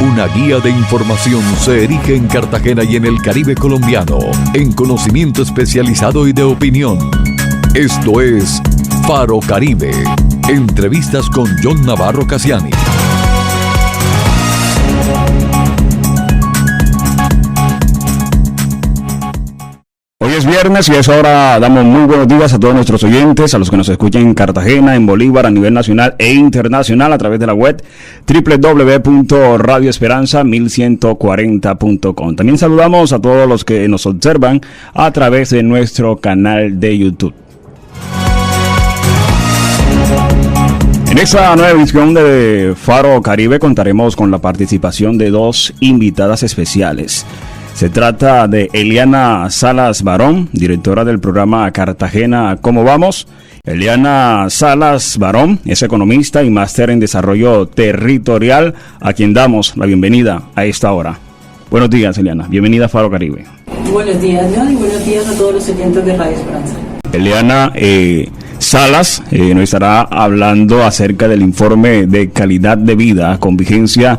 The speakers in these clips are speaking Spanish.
Una guía de información se erige en Cartagena y en el Caribe colombiano, en conocimiento especializado y de opinión. Esto es Faro Caribe. Entrevistas con John Navarro Cassiani. Hoy es viernes y a esa hora damos muy buenos días a todos nuestros oyentes, a los que nos escuchan en Cartagena, en Bolívar, a nivel nacional e internacional a través de la web www.radioesperanza1140.com. También saludamos a todos los que nos observan a través de nuestro canal de YouTube. En esta nueva edición de Faro Caribe contaremos con la participación de dos invitadas especiales. Se trata de Eliana Salas Barón, directora del programa Cartagena ¿Cómo vamos? Eliana Salas Barón es economista y máster en desarrollo territorial, a quien damos la bienvenida a esta hora. Buenos días, Eliana. Bienvenida a Faro Caribe. Buenos días, John, y buenos días a todos los oyentes de Radio Esperanza. Eliana Salas nos estará hablando acerca del informe de calidad de vida con vigencia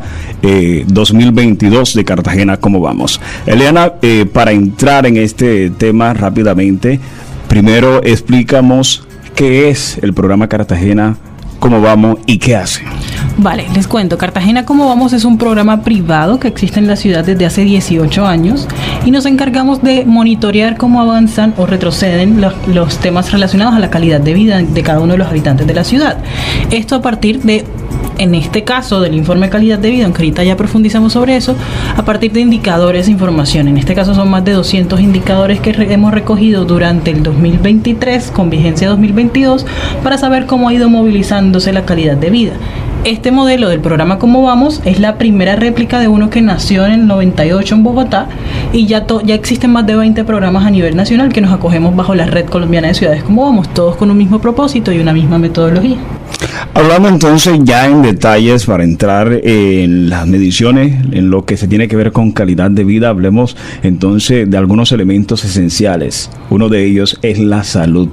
2022 de Cartagena ¿Cómo vamos? Eliana, para entrar en este tema rápidamente, primero explícanos qué es el programa Cartagena ¿Cómo vamos? Y qué hace. Vale, les cuento. Cartagena ¿Cómo vamos? Es un programa privado que existe en la ciudad desde hace 18 años y nos encargamos de monitorear cómo avanzan o retroceden los temas relacionados a la calidad de vida de cada uno de los habitantes de la ciudad. Esto a partir de, en este caso, del informe de calidad de vida, aunque ahorita ya profundizamos sobre eso, a partir de indicadores de información. En este caso son más de 200 indicadores que hemos recogido durante el 2023 con vigencia 2022 para saber cómo ha ido movilizándose la calidad de vida. Este modelo del programa ¿Cómo vamos? Es la primera réplica de uno que nació en el 98 en Bogotá y ya existen más de 20 programas a nivel nacional que nos acogemos bajo la Red Colombiana de Ciudades ¿Cómo vamos? Todos con un mismo propósito y una misma metodología. Hablando entonces ya en detalles para entrar en las mediciones, en lo que se tiene que ver con calidad de vida, hablemos entonces de algunos elementos esenciales. Uno de ellos es la salud.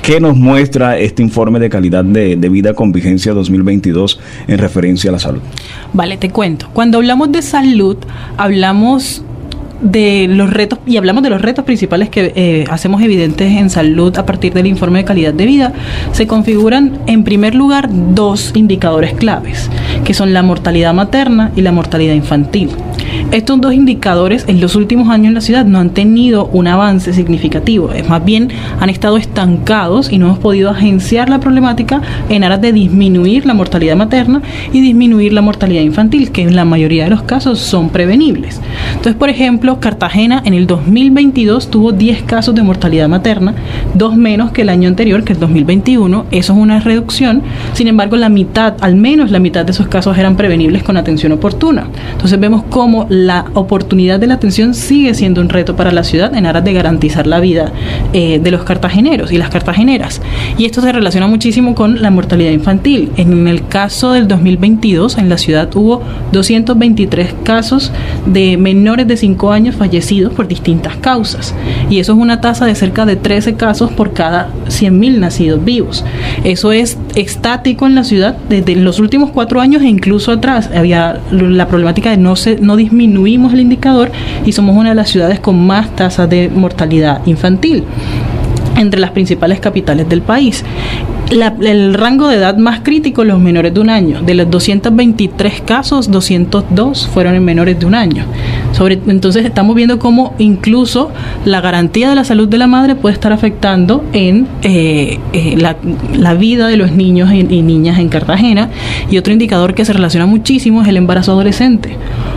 ¿Qué nos muestra este informe de calidad de vida con vigencia 2022 en referencia a la salud? Vale, te cuento. Cuando hablamos de salud, hablamos de los retos y hablamos de los retos principales que hacemos evidentes en salud a partir del informe de calidad de vida. Se configuran en primer lugar dos indicadores claves, que son la mortalidad materna y la mortalidad infantil. Estos dos indicadores en los últimos años en la ciudad no han tenido un avance significativo, es más bien han estado estancados y no hemos podido agenciar la problemática en aras de disminuir la mortalidad materna y disminuir la mortalidad infantil, que en la mayoría de los casos son prevenibles. Entonces, por ejemplo, Cartagena en el 2022 tuvo 10 casos de mortalidad materna, 2 menos que el año anterior, que el 2021, eso es una reducción. Sin embargo, al menos la mitad de esos casos eran prevenibles con atención oportuna. Entonces vemos cómo la oportunidad de la atención sigue siendo un reto para la ciudad en aras de garantizar la vida de los cartageneros y las cartageneras. Y esto se relaciona muchísimo con la mortalidad infantil. En el caso del 2022, en la ciudad hubo 223 casos de menores de 5 años fallecidos por distintas causas. Y eso es una tasa de cerca de 13 casos por cada 100.000 nacidos vivos. Eso es estático en la ciudad desde los últimos 4 años e incluso atrás. Había la problemática de no disminuimos el indicador y somos una de las ciudades con más tasas de mortalidad infantil entre las principales capitales del país. El rango de edad más crítico, los menores de un año. De los 223 casos, 202 fueron en menores de un año. Entonces estamos viendo cómo incluso la garantía de la salud de la madre puede estar afectando en la vida de los niños y niñas en Cartagena. Y otro indicador que se relaciona muchísimo es el embarazo adolescente.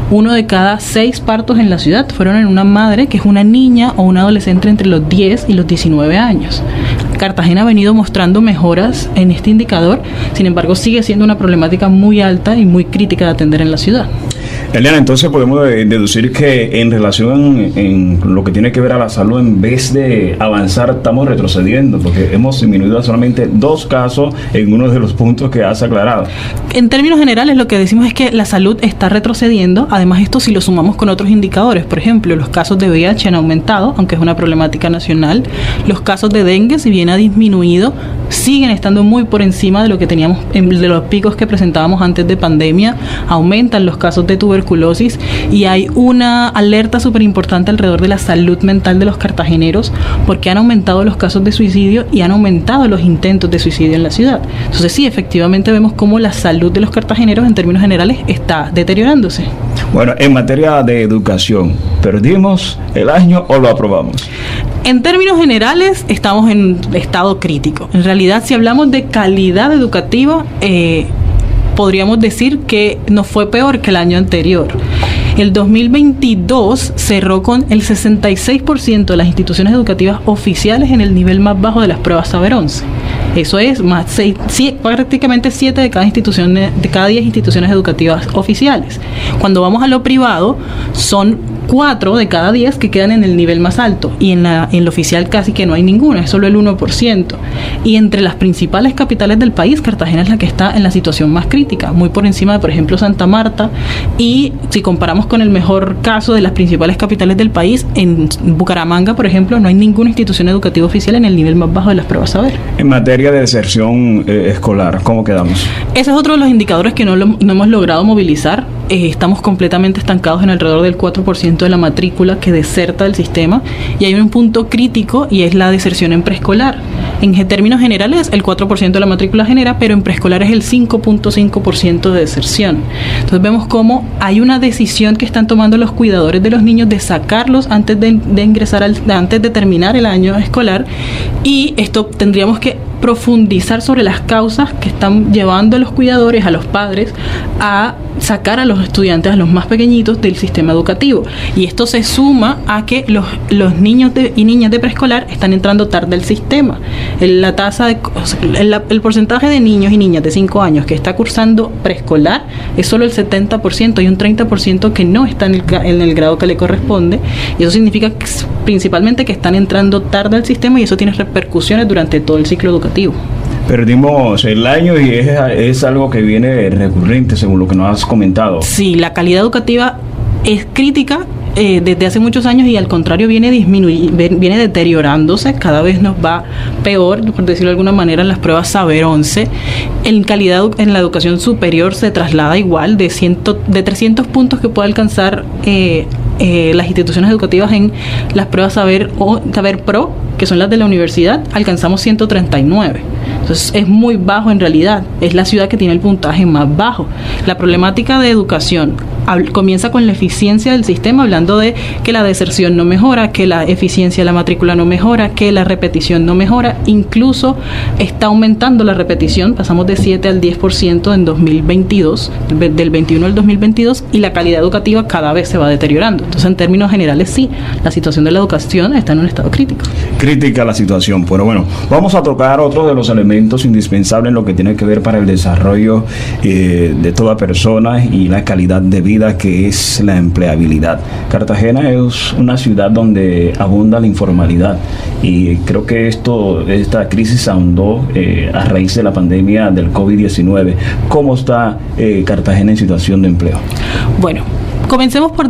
1 de cada 6 partos en la ciudad fueron en una madre que es una niña o una adolescente entre los 10 y los 19 años. Cartagena ha venido mostrando mejoras en este indicador, sin embargo sigue siendo una problemática muy alta y muy crítica de atender en la ciudad. Eliana, entonces podemos deducir que en relación en lo que tiene que ver a la salud, en vez de avanzar, estamos retrocediendo, porque hemos disminuido solamente 2 casos en uno de los puntos que has aclarado. En términos generales, lo que decimos es que la salud está retrocediendo. Además, esto si lo sumamos con otros indicadores, por ejemplo, los casos de VIH han aumentado, aunque es una problemática nacional. Los casos de dengue, si bien ha disminuido, siguen estando muy por encima de lo que teníamos, de los picos que presentábamos antes de pandemia. Aumentan los casos de tuberculosis y hay una alerta súper importante alrededor de la salud mental de los cartageneros, porque han aumentado los casos de suicidio y han aumentado los intentos de suicidio en la ciudad. Entonces sí, efectivamente vemos cómo la salud de los cartageneros en términos generales está deteriorándose. Bueno, en materia de educación, ¿perdimos el año o lo aprobamos? En términos generales, estamos en estado crítico. En realidad, si hablamos de calidad educativa, podríamos decir que nos fue peor que el año anterior. El 2022 cerró con el 66% de las instituciones educativas oficiales en el nivel más bajo de las pruebas Saber 11. Eso es prácticamente 7 de cada 10 instituciones educativas oficiales. Cuando vamos a lo privado, son 4 de cada 10 que quedan en el nivel más alto, y en lo oficial casi que no hay ninguna, es solo el 1%. Y entre las principales capitales del país, Cartagena es la que está en la situación más crítica, muy por encima de, por ejemplo, Santa Marta, y si comparamos con el mejor caso de las principales capitales del país, en Bucaramanga, por ejemplo, no hay ninguna institución educativa oficial en el nivel más bajo de las pruebas Saber. En materia de deserción escolar, ¿cómo quedamos? Ese es otro de los indicadores que no hemos logrado movilizar. Estamos completamente estancados en alrededor del 4% de la matrícula que deserta del sistema, y hay un punto crítico y es la deserción en preescolar. En términos generales, el 4% de la matrícula genera, pero en preescolar es el 5.5% de deserción. Entonces vemos cómo hay una decisión que están tomando los cuidadores de los niños de sacarlos antes de ingresar antes de terminar el año escolar, y esto tendríamos que profundizar sobre las causas que están llevando a los cuidadores, a los padres, a sacar a los estudiantes, a los más pequeñitos, del sistema educativo. Y esto se suma a que los niños y niñas de preescolar están entrando tarde al sistema. El porcentaje de niños y niñas de 5 años que está cursando preescolar es solo el 70%, y un 30% que no está en el grado que le corresponde, y eso significa que, principalmente, que están entrando tarde al sistema, y eso tiene repercusiones durante todo el ciclo educativo. Perdimos el año y es algo que viene recurrente, según lo que nos has comentado. Sí, la calidad educativa es crítica desde hace muchos años, y al contrario viene deteriorándose, cada vez nos va peor, por decirlo de alguna manera, en las pruebas Saber 11. En calidad en la educación superior se traslada igual, de 300 puntos que puede alcanzar las instituciones educativas en las pruebas Saber Pro, que son las de la universidad, alcanzamos 139. Entonces es muy bajo en realidad, es la ciudad que tiene el puntaje más bajo. La problemática de educación comienza con la eficiencia del sistema, hablando de que la deserción no mejora, que la eficiencia de la matrícula no mejora, que la repetición no mejora, incluso está aumentando la repetición, pasamos de 7 al 10% en 2022, del 21 al 2022, y la calidad educativa cada vez se va deteriorando. Entonces, en términos generales, sí, la situación de la educación está en un estado crítico. Crítica la situación, pero bueno, vamos a tocar otro de los elementos indispensables en lo que tiene que ver para el desarrollo de toda persona y la calidad de vida, que es la empleabilidad. Cartagena es una ciudad donde abunda la informalidad, y creo que esta crisis ahondó a raíz de la pandemia del COVID-19. ¿Cómo está Cartagena en situación de empleo? Bueno, comencemos por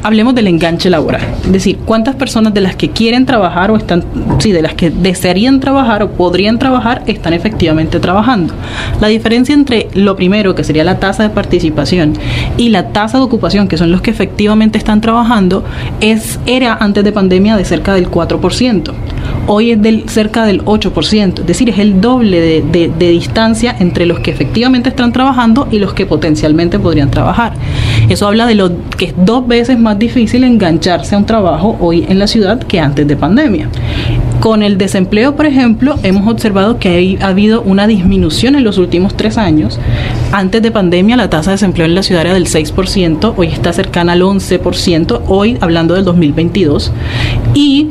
hablemos del enganche laboral. Es decir, cuántas personas de las que quieren trabajar de las que desearían trabajar o podrían trabajar, están efectivamente trabajando. La diferencia entre lo primero, que sería la tasa de participación, y la tasa de ocupación, que son los que efectivamente están trabajando, era antes de pandemia de cerca del 4%. Hoy es cerca del 8%, es decir, es el doble de distancia entre los que efectivamente están trabajando y los que potencialmente podrían trabajar. Eso habla de que es 2 veces más difícil engancharse a un trabajo hoy en la ciudad que antes de pandemia. Con el desempleo, por ejemplo, hemos observado que ha habido una disminución en los últimos 3 años. Antes de pandemia, la tasa de desempleo en la ciudad era del 6%, hoy está cercana al 11%, hoy hablando del 2022. Y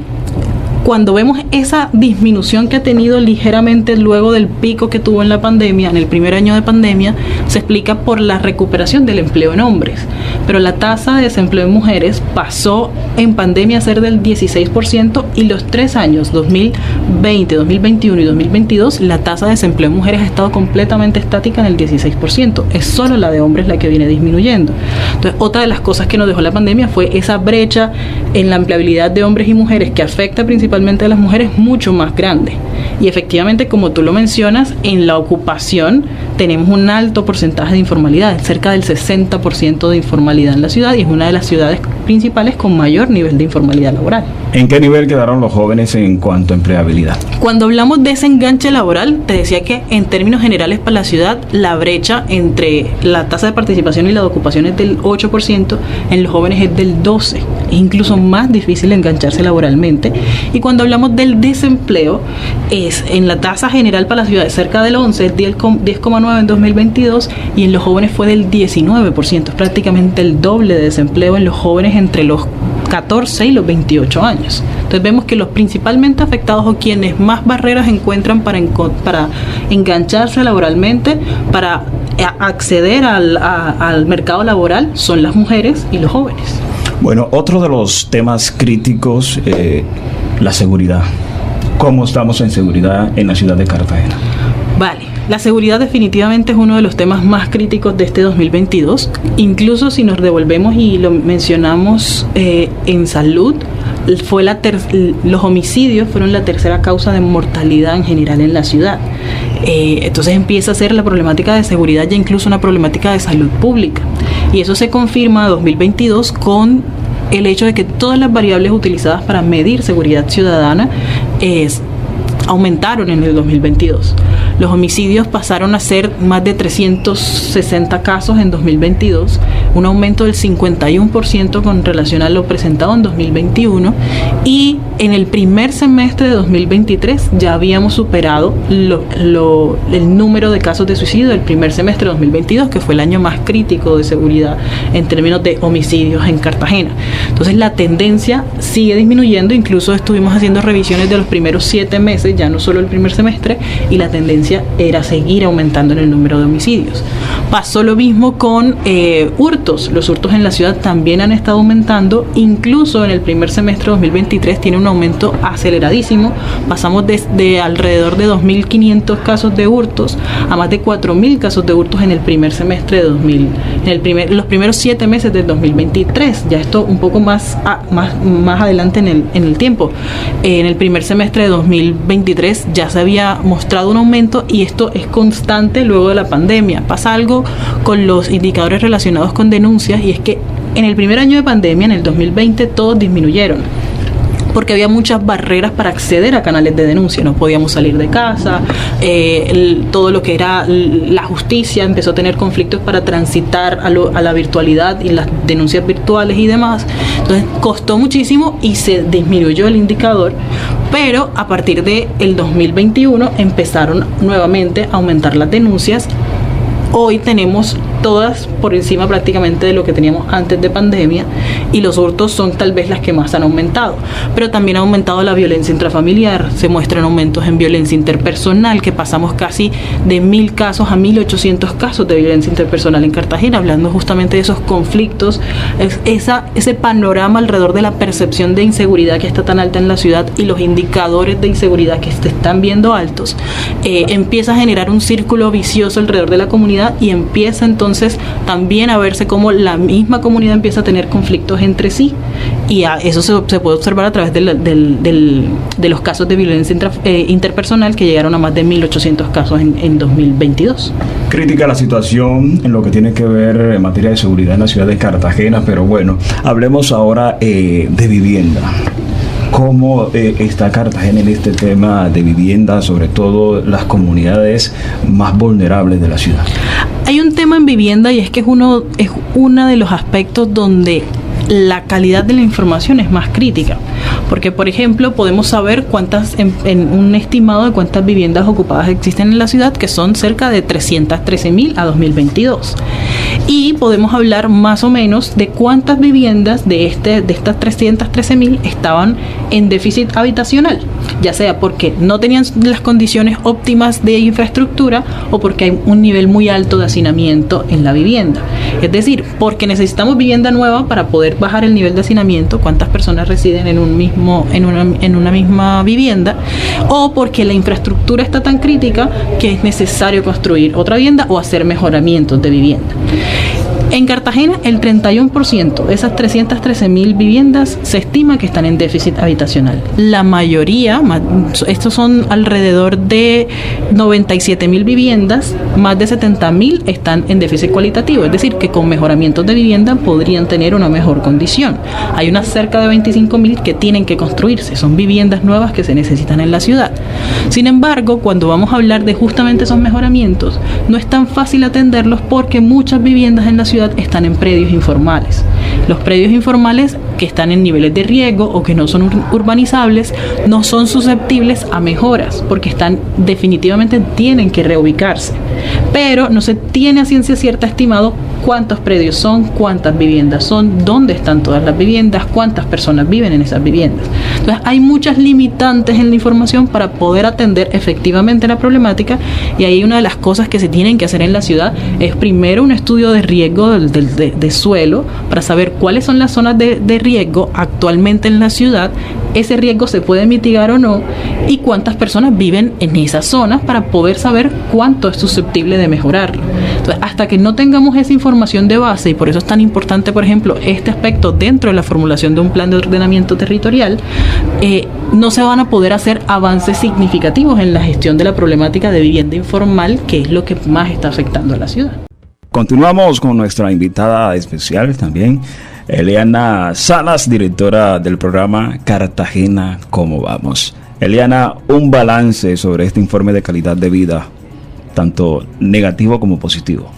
cuando vemos esa disminución que ha tenido ligeramente luego del pico que tuvo en la pandemia, en el primer año de pandemia, se explica por la recuperación del empleo en hombres. Pero la tasa de desempleo en mujeres pasó en pandemia a ser del 16% y los 3 años, 2020, 2021 y 2022, la tasa de desempleo en mujeres ha estado completamente estática en el 16%. Es solo la de hombres la que viene disminuyendo. Entonces, otra de las cosas que nos dejó la pandemia fue esa brecha en la empleabilidad de hombres y mujeres que afecta principalmente a las mujeres mucho más grande. Y efectivamente, como tú lo mencionas, en la ocupación tenemos un alto porcentaje de informalidad, cerca del 60% de informalidad en la ciudad, y es una de las ciudades principales con mayor nivel de informalidad laboral. ¿En qué nivel quedaron los jóvenes en cuanto a empleabilidad? Cuando hablamos de ese enganche laboral, te decía que en términos generales para la ciudad, la brecha entre la tasa de participación y la de ocupación es del 8%, en los jóvenes es del 12%. Es incluso más difícil engancharse laboralmente. Y cuando hablamos del desempleo, es en la tasa general para la ciudad es cerca del 11%, es 10,9% en 2022, y en los jóvenes fue del 19%. Es prácticamente el doble de desempleo en los jóvenes entre los 14 y los 28 años. Entonces vemos que los principalmente afectados o quienes más barreras encuentran para engancharse laboralmente, para acceder al mercado laboral, son las mujeres y los jóvenes. Bueno, otro de los temas críticos, la seguridad. ¿Cómo estamos en seguridad en la ciudad de Cartagena? Vale, la seguridad definitivamente es uno de los temas más críticos de este 2022. Incluso si nos devolvemos y lo mencionamos en salud, los homicidios fueron la tercera causa de mortalidad en general en la ciudad. Entonces empieza a ser la problemática de seguridad ya incluso una problemática de salud pública. Y eso se confirma en 2022 con el hecho de que todas las variables utilizadas para medir seguridad ciudadana aumentaron en el 2022. Los homicidios pasaron a ser más de 360 casos en 2022, un aumento del 51% con relación a lo presentado en 2021, y en el primer semestre de 2023 ya habíamos superado el número de casos de suicidio del primer semestre de 2022, que fue el año más crítico de seguridad en términos de homicidios en Cartagena. Entonces la tendencia sigue disminuyendo, incluso estuvimos haciendo revisiones de los primeros 7 meses, ya no solo el primer semestre, y la tendencia era seguir aumentando en el número de homicidios. Pasó lo mismo con hurtos. Los hurtos en la ciudad también han estado aumentando, incluso en el primer semestre de 2023 tiene un aumento aceleradísimo. Pasamos de alrededor de 2.500 casos de hurtos a más de 4.000 casos de hurtos en el primer semestre de los primeros 7 meses del 2023. Ya esto un poco más adelante en el tiempo. En el primer semestre de 2023 ya se había mostrado un aumento, y esto es constante luego de la pandemia. Pasa algo con los indicadores relacionados con denuncias, y es que en el primer año de pandemia, en el 2020, todos disminuyeron porque había muchas barreras para acceder a canales de denuncia. No podíamos salir de casa, todo lo que era la justicia empezó a tener conflictos para transitar a la virtualidad y las denuncias virtuales y demás. Entonces costó muchísimo y se disminuyó el indicador, pero a partir del 2021 empezaron nuevamente a aumentar las denuncias. Hoy tenemos todas por encima prácticamente de lo que teníamos antes de pandemia, y los hurtos son tal vez las que más han aumentado, pero también ha aumentado la violencia intrafamiliar. Se muestran aumentos en violencia interpersonal, que pasamos casi de 1.000 casos a 1.800 casos de violencia interpersonal en Cartagena, hablando justamente de esos conflictos, ese panorama alrededor de la percepción de inseguridad que está tan alta en la ciudad y los indicadores de inseguridad que se están viendo altos. Empieza a generar un círculo vicioso alrededor de la comunidad, y empieza entonces también a verse como la misma comunidad empieza a tener conflictos entre sí, y eso se puede observar a través de los casos de violencia interpersonal, que llegaron a más de 1.800 casos en 2022. Crítica la situación en lo que tiene que ver en materia de seguridad en la ciudad de Cartagena, pero bueno, hablemos ahora de vivienda. ¿Cómo está Cartagena en este tema de vivienda, sobre todo las comunidades más vulnerables de la ciudad? Hay un tema en vivienda, y es que es uno de los aspectos donde la calidad de la información es más crítica, porque por ejemplo podemos saber en un estimado de cuántas viviendas ocupadas existen en la ciudad, que son cerca de 313.000 a 2022. y podemos hablar más o menos de cuántas viviendas de estas 313.000 estaban en déficit habitacional, ya sea porque no tenían las condiciones óptimas de infraestructura o porque hay un nivel muy alto de hacinamiento en la vivienda. Es decir, porque necesitamos vivienda nueva para poder bajar el nivel de hacinamiento, cuántas personas residen en una misma vivienda, o porque la infraestructura está tan crítica que es necesario construir otra vivienda o hacer mejoramientos de vivienda. En Cartagena, el 31% de esas 313.000 viviendas se estima que están en déficit habitacional. La mayoría, estos son alrededor de 97.000 viviendas, más de 70.000 están en déficit cualitativo, es decir, que con mejoramientos de vivienda podrían tener una mejor condición. Hay unas cerca de 25.000 que tienen que construirse, son viviendas nuevas que se necesitan en la ciudad. Sin embargo, cuando vamos a hablar de justamente esos mejoramientos, no es tan fácil atenderlos porque muchas viviendas en la ciudad están en predios informales. Los predios informales que están en niveles de riesgo o que no son urbanizables no son susceptibles a mejoras porque definitivamente tienen que reubicarse. Pero no se tiene a ciencia cierta estimado cuántos predios son, cuántas viviendas son, dónde están todas las viviendas, cuántas personas viven en esas viviendas. Entonces hay muchas limitantes en la información para poder atender efectivamente la problemática, y ahí una de las cosas que se tienen que hacer en la ciudad es primero un estudio de riesgo de suelo para saber cuáles son las zonas de riesgo actualmente en la ciudad, ese riesgo se puede mitigar o no y cuántas personas viven en esas zonas para poder saber cuánto es susceptible de mejorarlo. Entonces, hasta que no tengamos esa información de base, y por eso es tan importante, por ejemplo, este aspecto dentro de la formulación de un plan de ordenamiento territorial, no se van a poder hacer avances significativos en la gestión de la problemática de vivienda informal, que es lo que más está afectando a la ciudad. Continuamos con nuestra invitada especial también, Eliana Salas, directora del programa Cartagena, ¿cómo vamos? Eliana, un balance sobre este informe de calidad de vida, tanto negativo como positivo.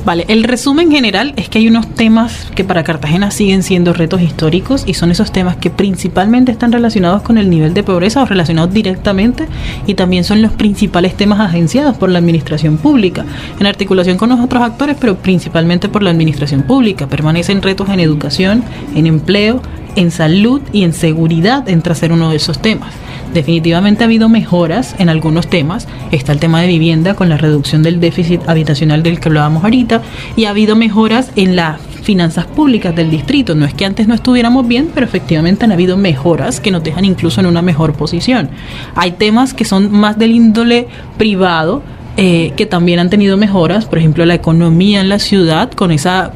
Vale, el resumen general es que hay unos temas que para Cartagena siguen siendo retos históricos, y son esos temas que principalmente están relacionados con el nivel de pobreza o relacionados directamente, y también son los principales temas agenciados por la administración pública, en articulación con los otros actores, pero principalmente por la administración pública. Permanecen retos en educación, en empleo, en salud y en seguridad, entra a ser uno de esos temas. Definitivamente ha habido mejoras en algunos temas. Está el tema de vivienda con la reducción del déficit habitacional del que hablábamos ahorita, y ha habido mejoras en las finanzas públicas del distrito. No es que antes no estuviéramos bien, pero efectivamente han habido mejoras que nos dejan incluso en una mejor posición. Hay temas que son más del índole privado, que también han tenido mejoras, por ejemplo la economía en la ciudad con esa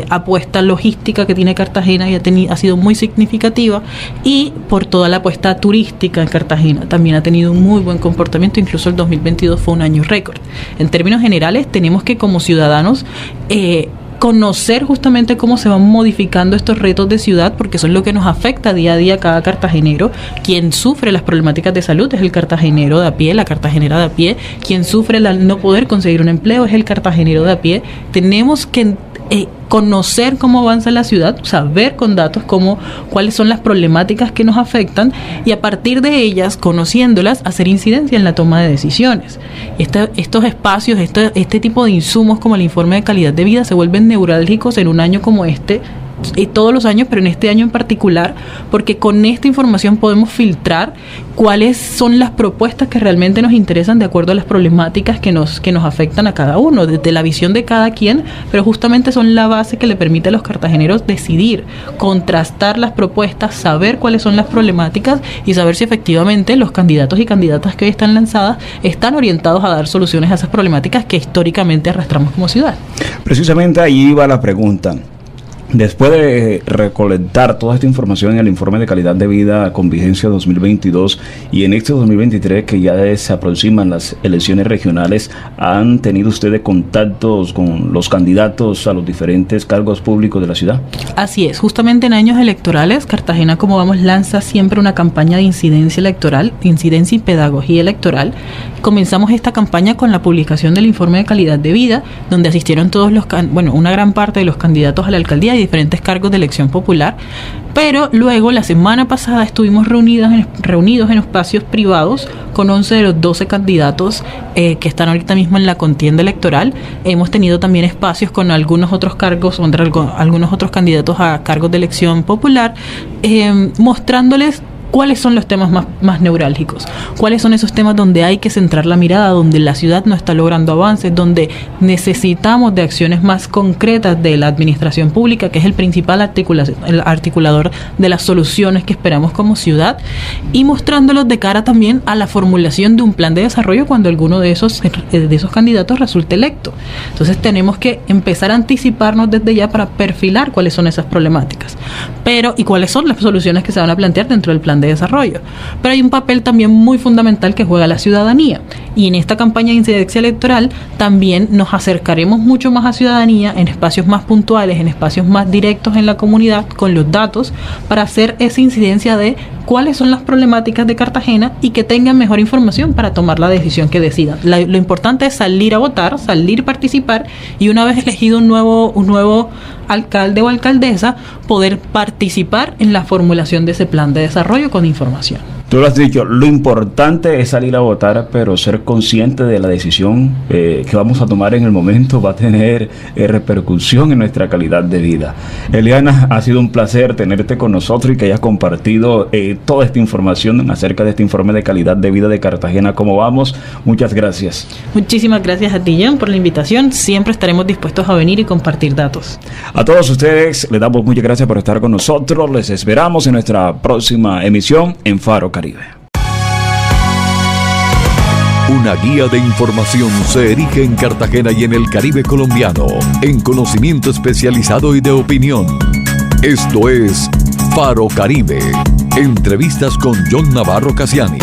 apuesta logística que tiene Cartagena, y ha sido muy significativa, y por toda la apuesta turística en Cartagena también ha tenido un muy buen comportamiento. Incluso el 2022 fue un año récord. En términos generales, tenemos que como ciudadanos conocer justamente cómo se van modificando estos retos de ciudad, porque son lo que nos afecta día a día a cada cartagenero. Quien sufre las problemáticas de salud es el cartagenero de a pie, la cartagenera de a pie. Quien sufre el no poder conseguir un empleo es el cartagenero de a pie. Tenemos que conocer cómo avanza la ciudad, saber con datos cuáles son las problemáticas que nos afectan, y a partir de ellas, conociéndolas, hacer incidencia en la toma de decisiones. Estos espacios, este tipo de insumos como el informe de calidad de vida se vuelven neurálgicos en un año como este, y todos los años, pero en este año en particular, porque con esta información podemos filtrar cuáles son las propuestas que realmente nos interesan de acuerdo a las problemáticas que nos afectan a cada uno, desde la visión de cada quien, pero justamente son la base que le permite a los cartageneros decidir, contrastar las propuestas, saber cuáles son las problemáticas y saber si efectivamente los candidatos y candidatas que hoy están lanzadas están orientados a dar soluciones a esas problemáticas que históricamente arrastramos como ciudad. Precisamente ahí va la pregunta. Después de recolectar toda esta información en el informe de calidad de vida con vigencia 2022 y en este 2023 que ya se aproximan las elecciones regionales, ¿han tenido ustedes contactos con los candidatos a los diferentes cargos públicos de la ciudad? Así es, justamente en años electorales, Cartagena Como Vamos lanza siempre una campaña de incidencia electoral, incidencia y pedagogía electoral. Comenzamos esta campaña con la publicación del informe de calidad de vida, donde asistieron una gran parte de los candidatos a la alcaldía y diferentes cargos de elección popular. Pero luego, la semana pasada, estuvimos reunidos en espacios privados con 11 de los 12 candidatos que están ahorita mismo en la contienda electoral. Hemos tenido también espacios con algunos otros cargos, algunos otros candidatos a cargos de elección popular, mostrándoles cuáles son los temas más neurálgicos, cuáles son esos temas donde hay que centrar la mirada, donde la ciudad no está logrando avances, donde necesitamos de acciones más concretas de la administración pública, que es el principal articulador de las soluciones que esperamos como ciudad, y mostrándolos de cara también a la formulación de un plan de desarrollo cuando alguno de esos candidatos resulte electo. Entonces tenemos que empezar a anticiparnos desde ya para perfilar cuáles son esas problemáticas, y cuáles son las soluciones que se van a plantear dentro del plan de desarrollo. Pero hay un papel también muy fundamental que juega la ciudadanía, y en esta campaña de incidencia electoral también nos acercaremos mucho más a ciudadanía en espacios más puntuales, en espacios más directos en la comunidad, con los datos, para hacer esa incidencia de cuáles son las problemáticas de Cartagena y que tengan mejor información para tomar la decisión que decidan. Lo importante es salir a votar, salir a participar, y una vez elegido un nuevo alcalde o alcaldesa, poder participar en la formulación de ese plan de desarrollo con información. Tú lo has dicho, lo importante es salir a votar, pero ser consciente de la decisión que vamos a tomar en el momento va a tener repercusión en nuestra calidad de vida. Eliana, ha sido un placer tenerte con nosotros y que hayas compartido toda esta información acerca de este informe de calidad de vida de Cartagena. ¿Cómo vamos? Muchas gracias. Muchísimas gracias a ti, John, por la invitación. Siempre estaremos dispuestos a venir y compartir datos. A todos ustedes les damos muchas gracias por estar con nosotros. Les esperamos en nuestra próxima emisión en Faro Caribe. Una guía de información se erige en Cartagena y en el Caribe colombiano, en conocimiento especializado y de opinión. Esto es Faro Caribe. Entrevistas con John Navarro Casiani.